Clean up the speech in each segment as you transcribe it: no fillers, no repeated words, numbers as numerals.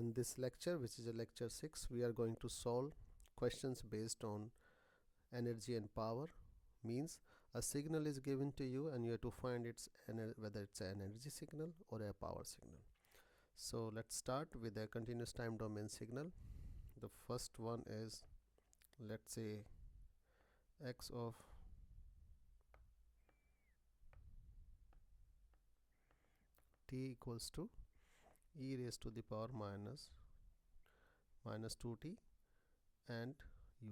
In this lecture, which is a lecture 6, we are going to solve questions based on energy and power. Means a signal is given to you and you have to find whether it's an energy signal or a power signal. So let's start with a continuous time domain signal. The first one is, let's say, x of t equals to e raised to the power minus 2t and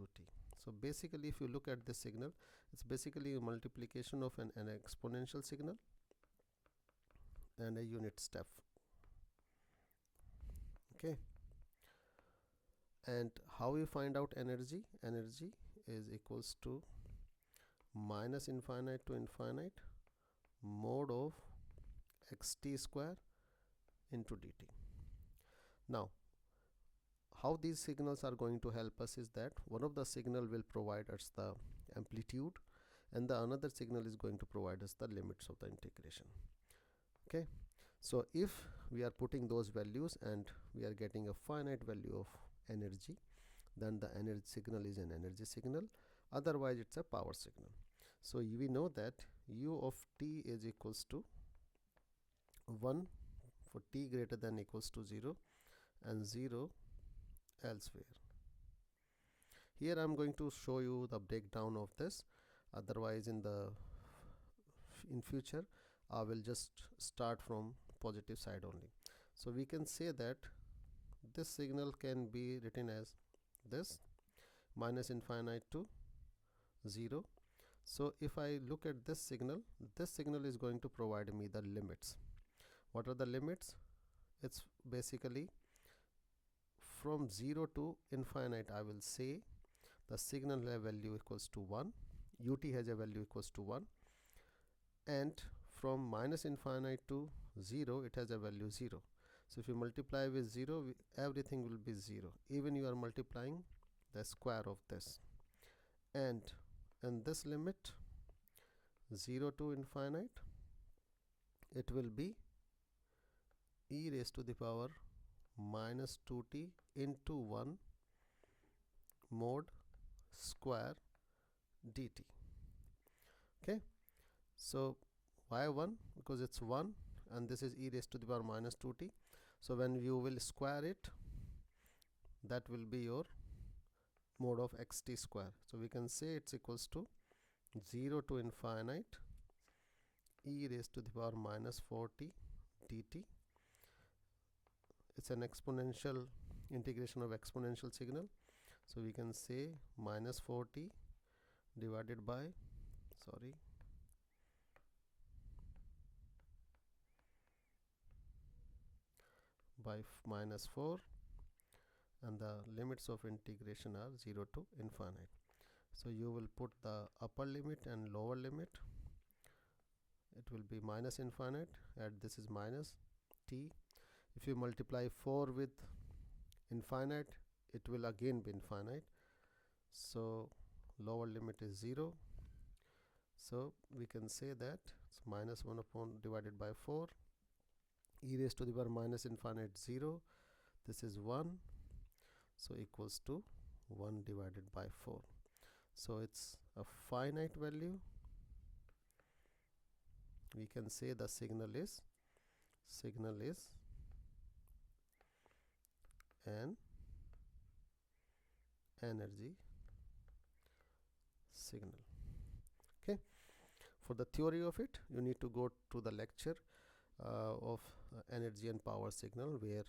ut. So basically, if you look at this signal, it's basically a multiplication of an exponential signal and a unit step. Okay, and how we find out energy? Energy is equals to minus infinite to infinite mod of xt square into dt. Now, how these signals are going to help us is that one of the signal will provide us the amplitude and the another signal is going to provide us the limits of the integration. Okay, so if we are putting those values and we are getting a finite value of energy, then the energy signal is an energy signal, otherwise it's a power signal. So we know that u of t is equals to 1 for t greater than equals to 0 and 0 elsewhere. Here I'm going to show you the breakdown of this, otherwise in future I will just start from positive side only. So we can say that this signal can be written as this, minus infinite to 0. So if I look at this signal is going to provide me the limits. What are the limits? It's basically from 0 to infinite. I will say the signal has a value equals to 1, ut has a value equals to 1, and from minus infinite to 0 it has a value 0. So if you multiply with 0, everything will be 0, even you are multiplying the square of this. And in this limit 0 to infinite, it will be e raised to the power minus 2t into 1 mod square dt. Okay, so why 1? Because it's 1 and this is e raised to the power minus 2t. So when you will square it, that will be your mod of xt square. So we can say it's equals to 0 to infinite e raised to the power minus 4t dt. It's an exponential integration of exponential signal. So we can say minus 4t divided by minus 4, and the limits of integration are 0 to infinite. So you will put the upper limit and lower limit. It will be minus infinite, and this is minus t. If you multiply 4 with infinite, it will again be infinite. So lower limit is 0. So we can say that it's minus 1 upon divided by 4, e raised to the power minus infinite 0, this is 1, so equals to 1 divided by 4. So it's a finite value. We can say the signal is an energy signal. Okay, for the theory of it, you need to go to the lecture of energy and power signal, where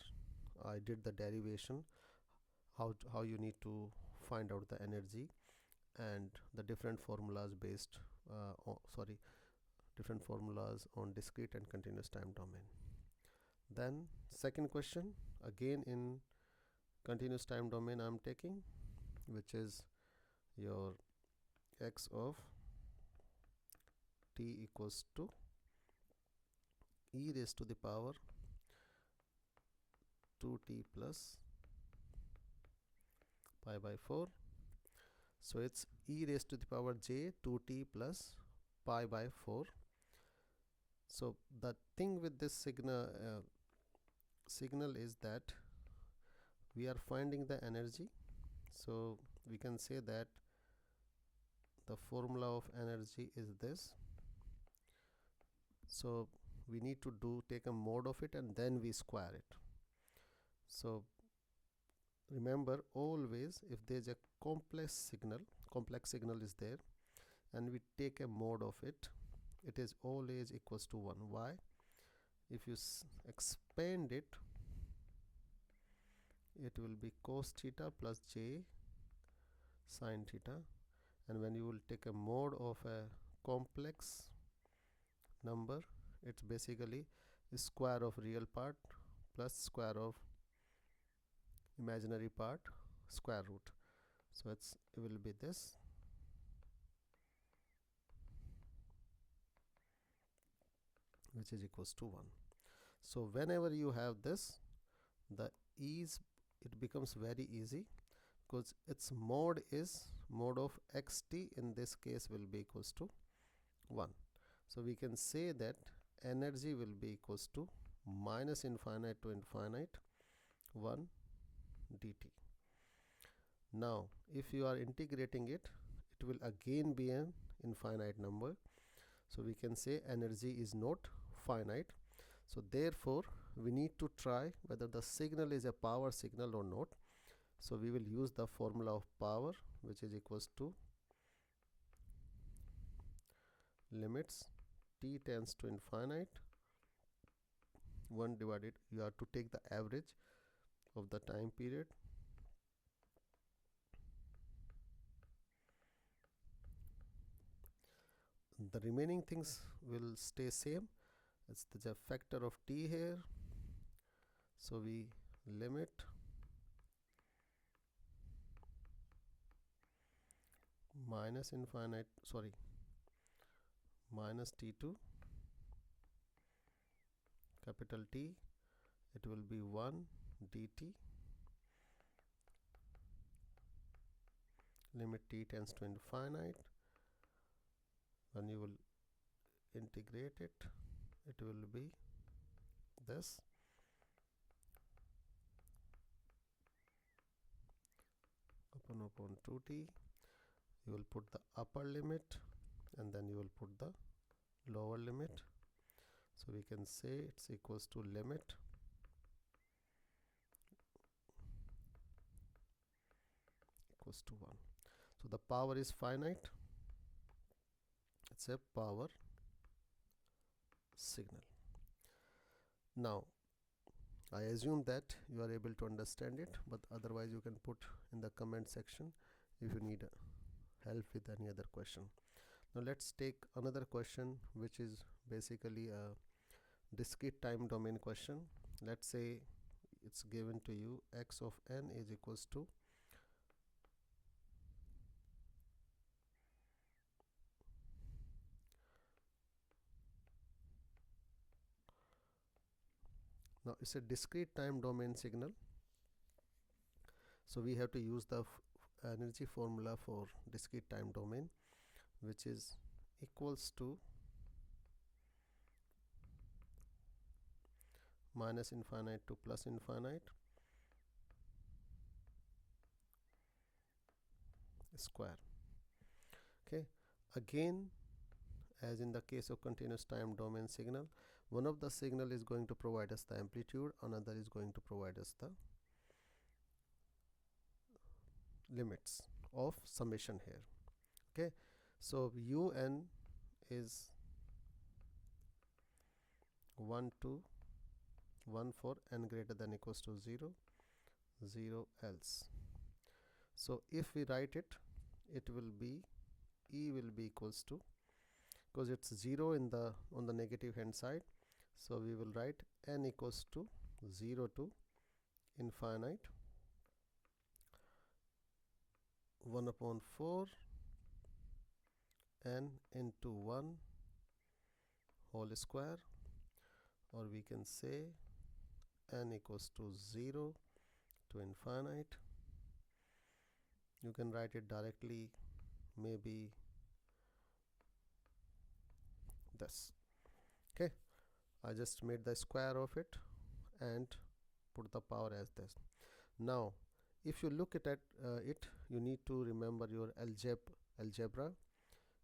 I did the derivation, how you need to find out the energy and the different formulas based different formulas on discrete and continuous time domain. Then second question, again in continuous time domain I'm taking, which is your x of t equals to e raised to the power 2t plus pi by 4. So it's e raised to the power j 2t plus pi by 4. So the thing with this signal is that we are finding the energy. So we can say that the formula of energy is this. So we need to take a mode of it and then we square it. So remember, always if there's a complex signal is there and we take a mode of it, it is always equals to 1. Why? If you expand it, it will be cos theta plus j sin theta, and when you will take a mode of a complex number, it's basically square of real part plus square of imaginary part square root. So it will be this. Which is equals to 1. So whenever you have this, the it becomes very easy, because its mode is mode of xt, in this case will be equals to 1. So we can say that energy will be equals to minus infinite to infinite 1 dt. Now if you are integrating it, it will again be an infinite number. So we can say energy is not finite. So therefore we need to try whether the signal is a power signal or not. So we will use the formula of power, which is equals to limits t tends to infinite 1 divided, you have to take the average of the time period, the remaining things will stay same. It's the factor of t here. So we limit minus t2 capital T, it will be 1 dt, limit t tends to infinite. When you will integrate it, it will be this. Upon 2t, you will put the upper limit and then you will put the lower limit. So we can say it's equals to limit equals to 1. So the power is finite, it's a power signal. Now I assume that you are able to understand it, but otherwise you can put in the comment section if you need help with any other question. Now let's take another question, which is basically a discrete time domain question. Let's say it's given to you x of n is equals to now it's a discrete time domain signal, so we have to use the energy formula for discrete time domain, which is equals to minus infinite to plus infinite square. Okay, again, as in the case of continuous time domain signal, one of the signal is going to provide us the amplitude, another is going to provide us the limits of summation here. Okay, so un is 1 to 1 for n greater than equals to 0, 0 else. So if we write it, it will be E will be equals to, because it's 0 in the on the negative hand side, so we will write n equals to 0 to infinite 1 upon 4 n into 1 whole square, or we can say n equals to 0 to infinite. You can write it directly, maybe this. Okay, I just made the square of it and put the power as this. Now if you look at it, you need to remember your algebra.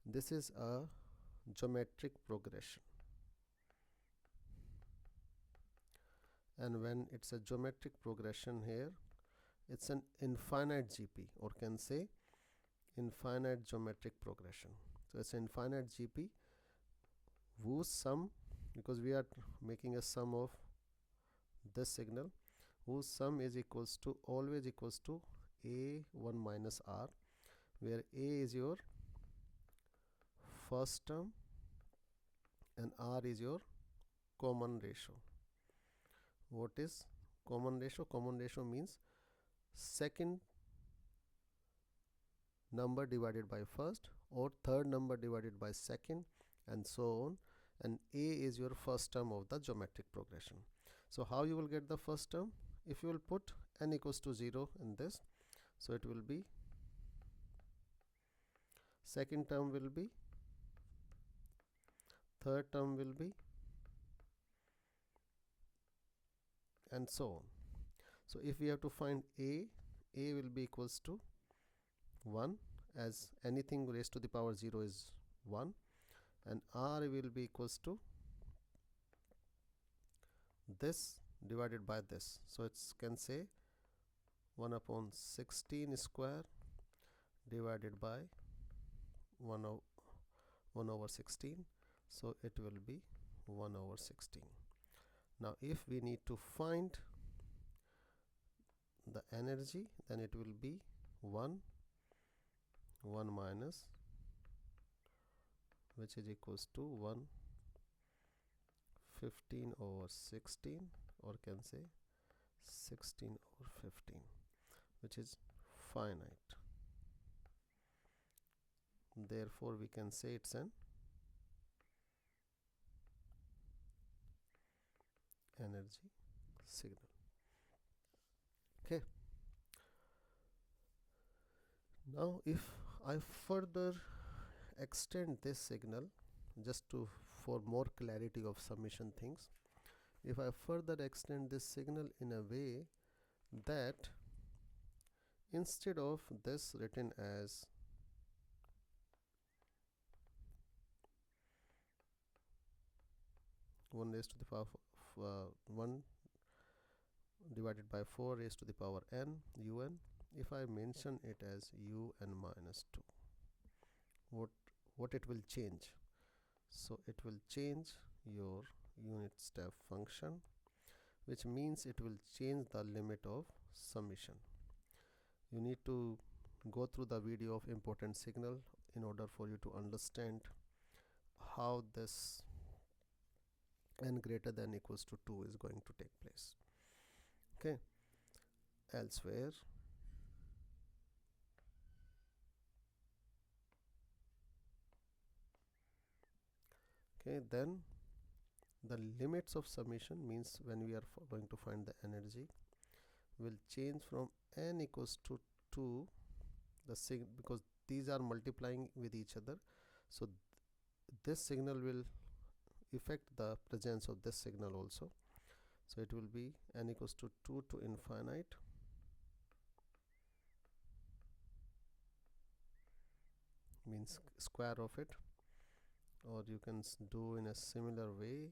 This is a geometric progression, and when it's a geometric progression here, it's an infinite GP, or can say infinite geometric progression. So it's infinite GP whose sum, because we are making a sum of this signal, whose sum is equals to always equals to a1 minus r, where a is your first term and r is your common ratio. What is common ratio? Common ratio means second number divided by first, or third number divided by second, and so on. And a is your first term of the geometric progression. So how you will get the first term? If you will put n equals to 0 in this, so it will be, second term will be, third term will be, and so on. So if we have to find a will be equals to 1, as anything raised to the power 0 is 1, and r will be equals to this divided by this. So it can say 1 upon 16 square divided by 1 over 16. So it will be 1 over 16. Now if we need to find the energy, then it will be 1 minus, which is equals to 15 over 16, or can say 16 over 15, which is finite. Therefore we can say it's an energy signal. Okay, now if I further extend this signal, just to for more clarity of summation things, if I further extend this signal in a way that instead of this written as 1 raised to the power 1 divided by 4 raised to the power n un, if I mention it as un minus 2, what it will change? So it will change your unit step function, which means it will change the limit of summation. You need to go through the video of important signal in order for you to understand how this n greater than equals to 2 is going to take place. Okay, elsewhere, okay, then the limits of summation means when we are going to find the energy will change from n equals to 2, because these are multiplying with each other, so this signal will affect the presence of this signal also. So it will be n equals to 2 to infinite means square of it, or you can do in a similar way.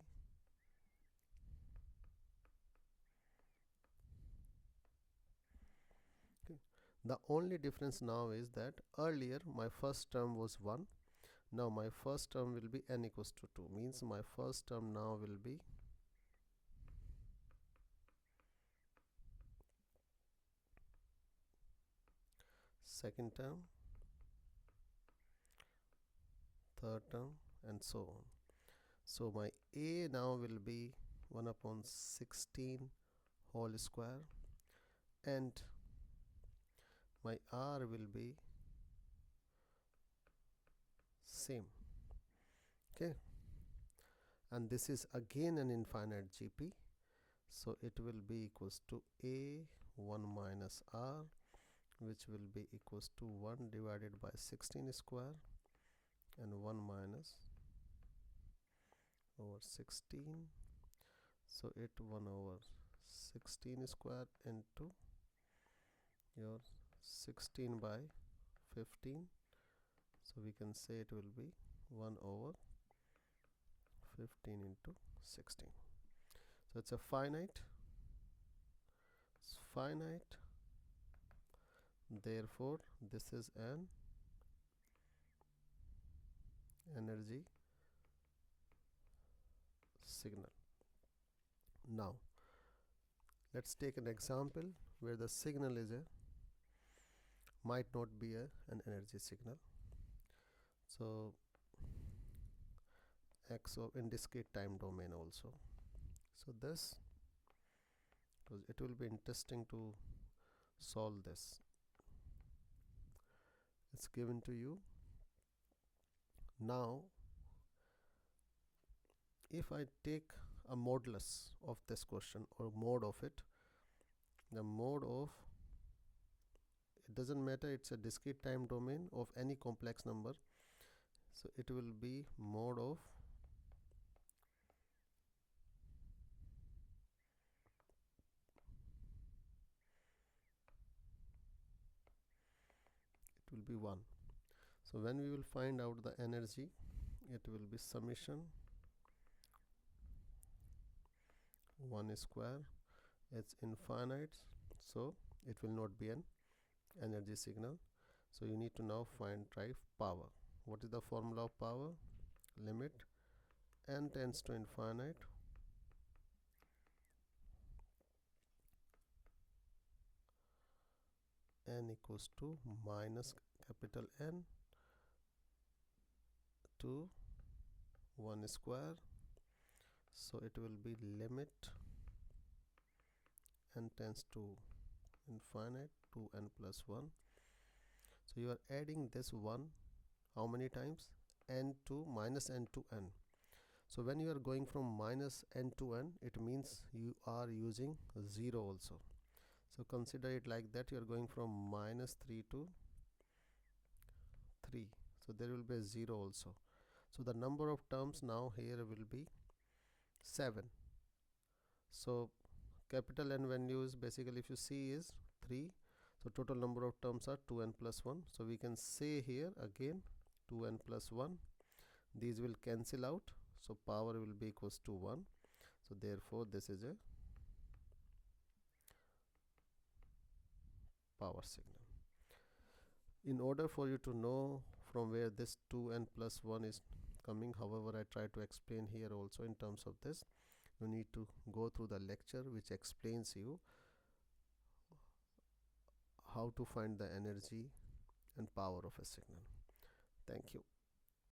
Okay. The only difference now is that earlier my first term was 1, now my first term will be n equals to 2, means my first term now will be second term, third term, and so on. So my a now will be 1 upon 16 whole square, and my r will be same. Okay, and this is again an infinite GP, so it will be equals to a 1 minus r, which will be equals to 1 divided by 16 square and 1 minus over 16. So it 1 over 16 square into your 16 by 15, so we can say it will be 1 over 15 into 16. So it's finite, therefore this is an energy signal. Now let's take an example where the signal is might not be an energy signal. So x of in discrete time domain also. So this, it will be interesting to solve this. It's given to you. Now if I take a modulus of this question, or mode of it, the mode of, it doesn't matter, it's a discrete time domain of any complex number, so it will be mode of it will be 1. So when we will find out the energy, it will be summation 1 square. It's infinite, so it will not be an energy signal. So you need to now drive power. What is the formula of power? Limit n tends to infinite n equals to minus capital N to 1 square. So it will be limit n tends to infinite to n plus 1. So you are adding this 1 how many times? N to minus n to n. So when you are going from minus n to n, it means you are using 0 also. So consider it like that, you are going from minus 3 to 3. So there will be a 0 also. So the number of terms now here will be 7. So capital N values, basically if you see, is 3. So total number of terms are 2n plus 1. So we can say here again 2n plus 1. These will cancel out. So power will be equals to 1. So therefore this is a power signal. In order for you to know from where this 2n plus 1 is coming, however I try to explain here also in terms of this, you need to go through the lecture which explains you how to find the energy and power of a signal. Thank you.